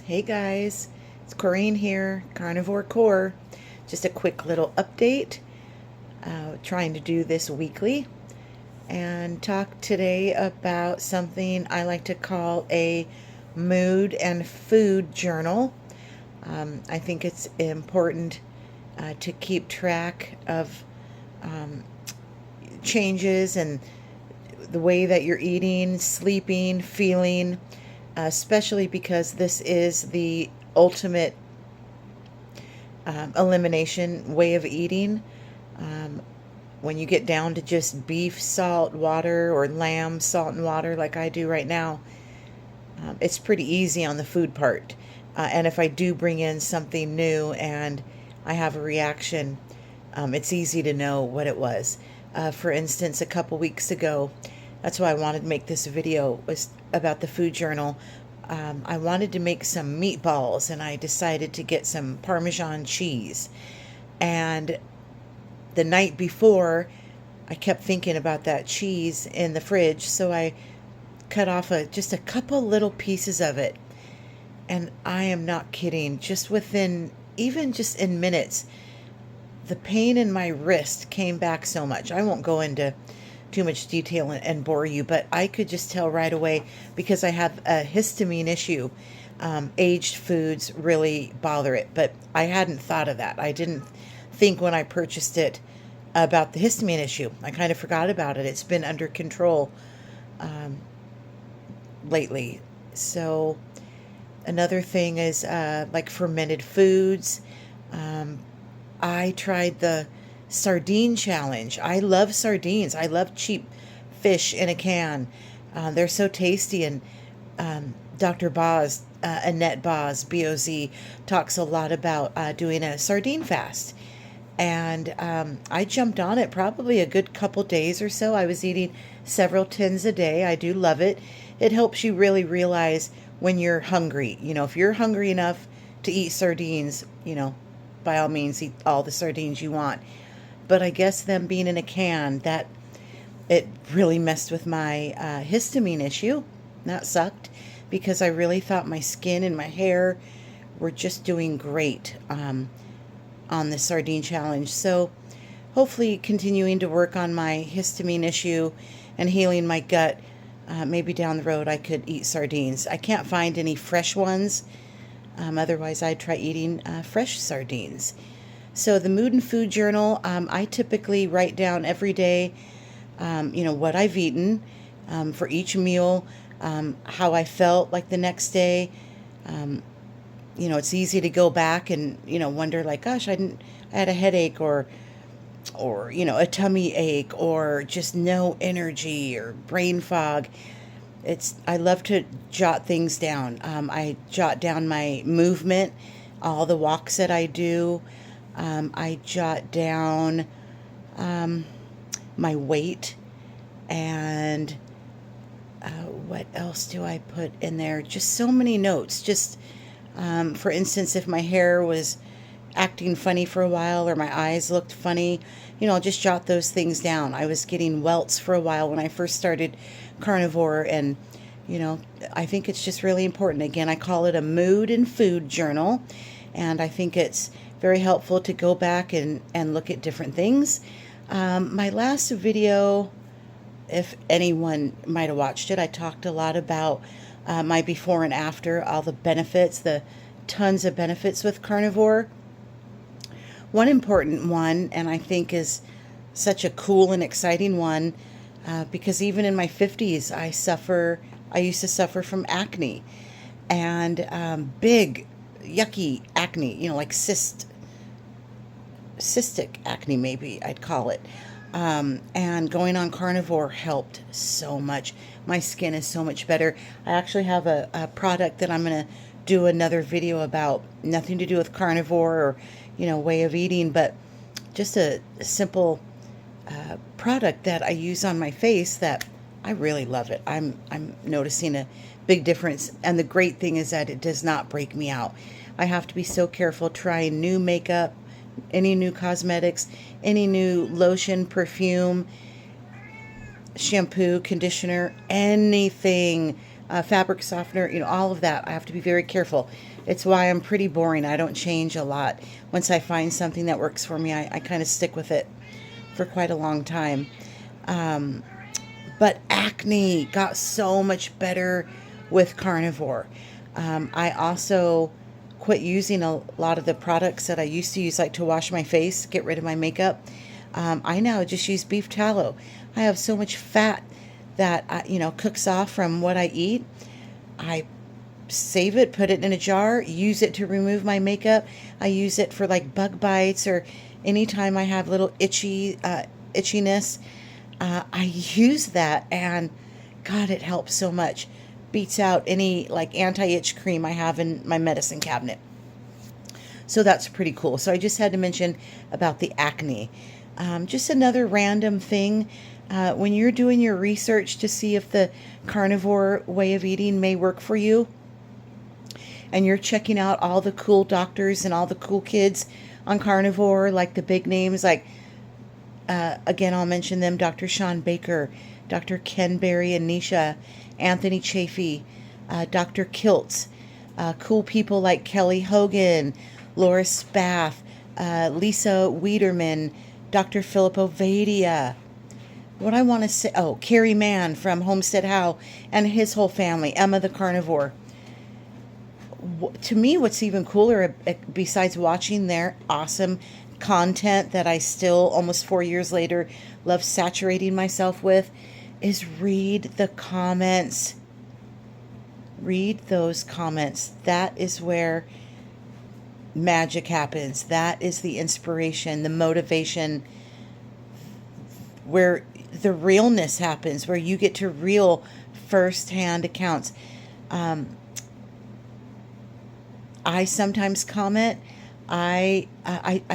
Hey guys, it's Corrine here, Carnivore Core. Just a quick little update. Trying to do this weekly and talk today about something I like to call a mood and food journal. I think it's important to keep track of changes and the way that you're eating, sleeping, feeling, especially because this is the ultimate elimination way of eating. When you get down to just beef, salt, water, or lamb, salt, and water, like I do right now, it's pretty easy on the food part. And if I do bring in something new and I have a reaction, it's easy to know what it was. For instance, a couple weeks ago, that's why I wanted to make this video, was about the food journal. I wanted to make some meatballs, and I decided to get some Parmesan cheese. And the night before, I kept thinking about that cheese in the fridge, so I cut off just a couple little pieces of it. And I am not kidding, just within, even just in minutes, the pain in my wrist came back so much. I won't go into too much detail and bore you, but I could just tell right away, because I have a histamine issue. Aged foods really bother it, but I hadn't thought of that. I didn't think when I purchased it about the histamine issue. I kind of forgot about it. It's been under control lately. So another thing is like fermented foods. I tried the sardine challenge. I love sardines. I love cheap fish in a can. They're so tasty. And Dr. Boz, Annette Boz, B-O-Z, talks a lot about doing a sardine fast. And I jumped on it probably a good couple days or so. I was eating several tins a day. I do love it. It helps you really realize when you're hungry. You know, if you're hungry enough to eat sardines, you know, by all means, eat all the sardines you want. But I guess them being in a can, that it really messed with my histamine issue. That sucked, because I really thought my skin and my hair were just doing great on the sardine challenge. So hopefully continuing to work on my histamine issue and healing my gut. Maybe down the road I could eat sardines. I can't find any fresh ones. Otherwise I'd try eating fresh sardines. So the Mood and Food Journal, I typically write down every day, what I've eaten for each meal, how I felt like the next day. It's easy to go back and, wonder like, gosh, I had a headache or a tummy ache or just no energy or brain fog. I love to jot things down. I jot down my movement, all the walks that I do. I jot down my weight, and what else do I put in there? Just so many notes. Just for instance, if my hair was acting funny for a while or my eyes looked funny, I'll just jot those things down. I was getting welts for a while when I first started carnivore, and I think it's just really important. Again, I call it a mood and food journal, and I think it's very helpful to go back and look at different things. My last video, if anyone might have watched it, I talked a lot about my before and after, all the benefits, the tons of benefits with carnivore. One important one, and I think is such a cool and exciting one, because even in my 50s, I used to suffer from acne, and big, yucky acne, like cystic acne, maybe I'd call it. And going on carnivore helped so much. My skin is so much better. I actually have a product that I'm going to do another video about, nothing to do with carnivore or, way of eating, but just a simple product that I use on my face that I really love it. I'm noticing a big difference. And the great thing is that it does not break me out. I have to be so careful trying new makeup, any new cosmetics, any new lotion, perfume, shampoo, conditioner, anything fabric softener, all of that. I have to be very careful. It's why I'm pretty boring. I don't change a lot. Once I find something that works for me, I kind of stick with it for quite a long time. But acne got so much better with Carnivore. I also quit using a lot of the products that I used to use, like to wash my face, get rid of my makeup. I now just use beef tallow. I have so much fat that cooks off from what I eat. I save it, put it in a jar, use it to remove my makeup. I use it for like bug bites or anytime I have little itchiness. I use that, and God, it helps so much. Beats out any like anti-itch cream I have in my medicine cabinet. So that's pretty cool. So I just had to mention about the acne. Just another random thing. When you're doing your research to see if the carnivore way of eating may work for you, and you're checking out all the cool doctors and all the cool kids on carnivore, like the big names, like, again, I'll mention them, Dr. Sean Baker, Dr. Ken Berry and Nisha, Anthony Chafee, Dr. Kiltz, cool people like Kelly Hogan, Laura Spath, Lisa Wiederman, Dr. Philip Ovadia. What I want to say, Carrie Mann from Homestead How and his whole family, Emma the Carnivore. To me, what's even cooler, besides watching their awesome content that I still, almost 4 years later, love saturating myself with, is read the comments. Read those comments. That is where magic happens. That is the inspiration, the motivation, where the realness happens, where you get to real first-hand accounts. I sometimes comment. I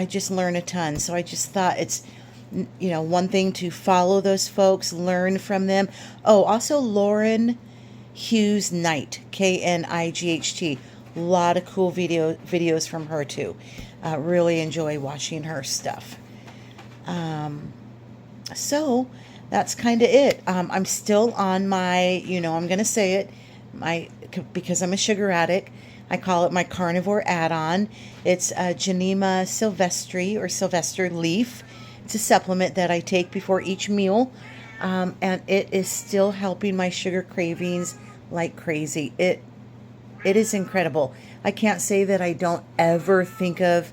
just learn a ton. So I just thought it's, one thing to follow those folks, learn from them. Oh, also Lauren Hughes Knight, Knight. A lot of cool videos from her too. Really enjoy watching her stuff. So that's kind of it. I'm still on my, I'm going to say it, because I'm a sugar addict. I call it my carnivore add-on. It's Genema sylvestri or Sylvester leaf. It's a supplement that I take before each meal, and it is still helping my sugar cravings like crazy. It is incredible. I can't say that I don't ever think of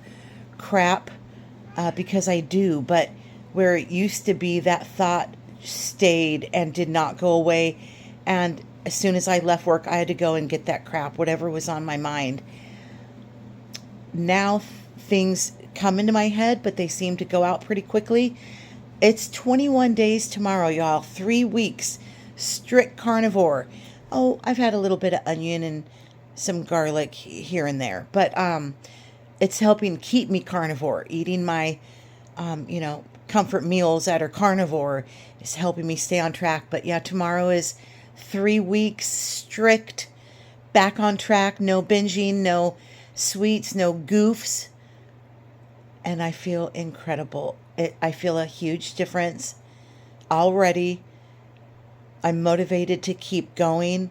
crap, because I do, but where it used to be, that thought stayed and did not go away, and as soon as I left work, I had to go and get that crap, whatever was on my mind. Now things come into my head, but they seem to go out pretty quickly. It's 21 days tomorrow, y'all. 3 weeks. Strict carnivore. Oh, I've had a little bit of onion and some garlic here and there, but it's helping keep me carnivore. Eating my, comfort meals that are carnivore is helping me stay on track. But yeah, tomorrow is 3 weeks strict, back on track, no binging, no sweets, no goofs, and I feel incredible. I feel a huge difference already. I'm motivated to keep going.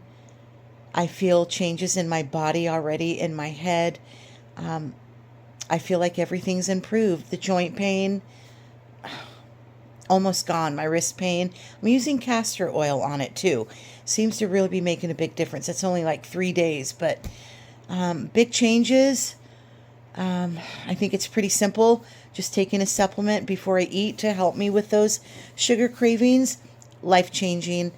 I feel changes in my body already, in my head. I feel like everything's improved. The joint pain, almost gone. My wrist pain. I'm using castor oil on it too. Seems to really be making a big difference. It's only like 3 days, but big changes. I think it's pretty simple. Just taking a supplement before I eat to help me with those sugar cravings. Life-changing.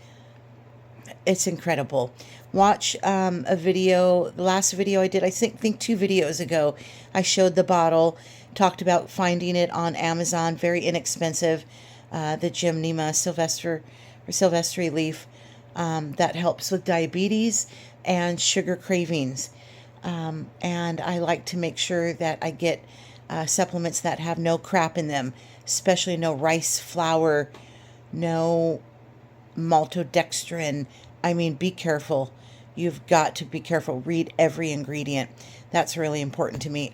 It's incredible. Watch a video. The last video I did, I think 2 videos ago, I showed the bottle, talked about finding it on Amazon, very inexpensive. The Genema sylvestri leaf that helps with diabetes and sugar cravings. And I like to make sure that I get supplements that have no crap in them, especially no rice flour, no maltodextrin. I mean, be careful. You've got to be careful. Read every ingredient. That's really important to me.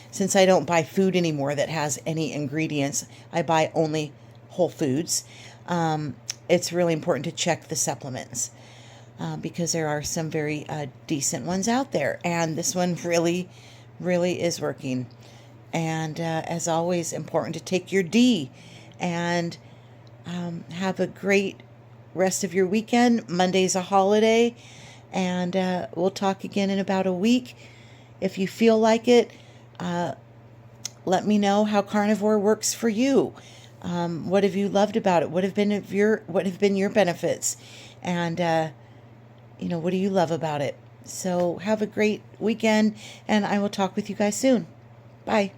Since I don't buy food anymore that has any ingredients, I buy only whole foods. It's really important to check the supplements. because there are some very decent ones out there. And this one really, really is working. And as always, important to take your D. And have a great rest of your weekend. Monday's a holiday. And we'll talk again in about a week. If you feel like it, let me know how carnivore works for you. What have you loved about it? What have been your benefits? And what do you love about it? So have a great weekend, and I will talk with you guys soon. Bye.